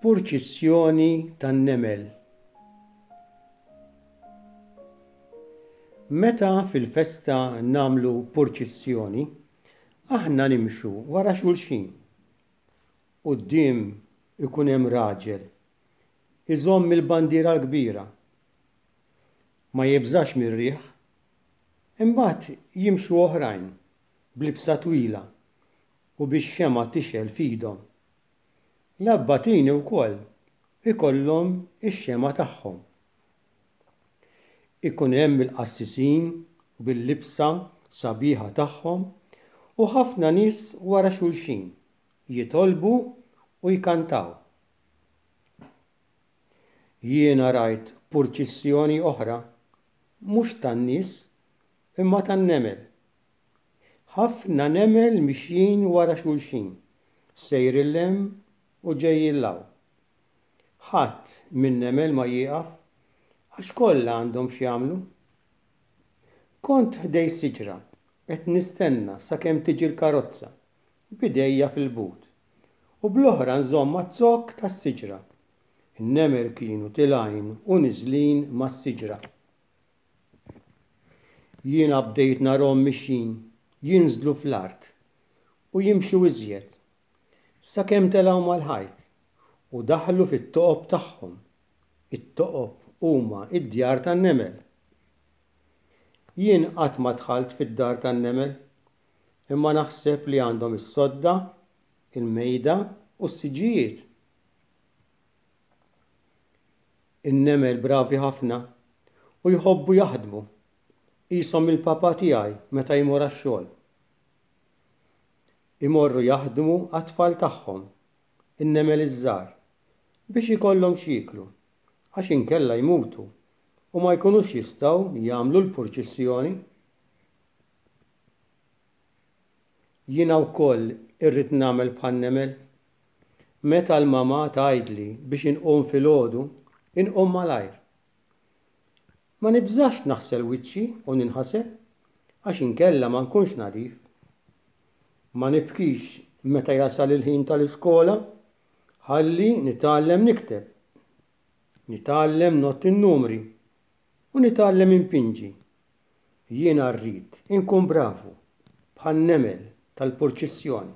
Purċissjoni tan-nemel. Meta fil-festa namlu purċissjoni, aħna nimxu wara xulxin. Quddiem ikun hemm raġel, iżomm il-bandiera l-kbira. Ma jibżax mir-riħ, imbagħad jimxu oħrajn b'libsa twila u bix-xema tixel f'idhom. L-abbatini wkoll ikollhom ix-xema tagħhom. Ikun hemm il-qassisin bil-libsa sabiħa tagħhom u ħafna nies wara xulxin jitolbu u jkantaw. Jiena rajt purċissjoni oħra mhux tan-nies imma tan-nemel. Ħafna nemel mixjin wara xulxin, sejrilhem u ġejjin-law. Ħadd min nemel ma jieqaf għax kollha għandhom x'jagħmlu. Kont ħdej siġra qed nistenna sakemm tiġi l-karozza b'idejja fil-but u bl-oħra nżomm maż-zokk tas-siġra. In-nemel kienu tilgħin u niżlin mas-siġra. Jiena bdejt narhom mixjin jinżlu fl-art u jimxu iżjed sakemm telgħu mal-ħajt u daħlu fit-toqob tagħhom. It-toqob huma id-djar tan-nemel. Jien qatt ma dħalt fid-dar tan-nemel, imma naħseb li għandhom is-sodda, il-mejda u s-siġijiet. In-nemel bravi ħafna u jħobbu jaħdmu, qishom il-papa tiegħi meta jmur għax-xogħol. Imorru jaħdmu għat-tfal tagħhom, in-nemel iż-żgħar, biex ikollhom x'jieklu għax inkella jmutu u ma jkunux jistgħu jagħmlu l-purċissjoni. Jiena wkoll irrid nagħmel bħan-nemel. Meta l-mama tgħidli biex inqum filgħodu, inqum malajr. Ma nibżax naħsel wiċċi u ninħaseb għax inkella ma nkunx nadif. Ma nibkix meta jasal il-ħin tal-iskola ħalli nitgħallem nikteb. Nitgħallem nott in-numri u nitgħallem impinġi. Jiena rrid inkun bravu bħan-nemel tal-purċissjoni.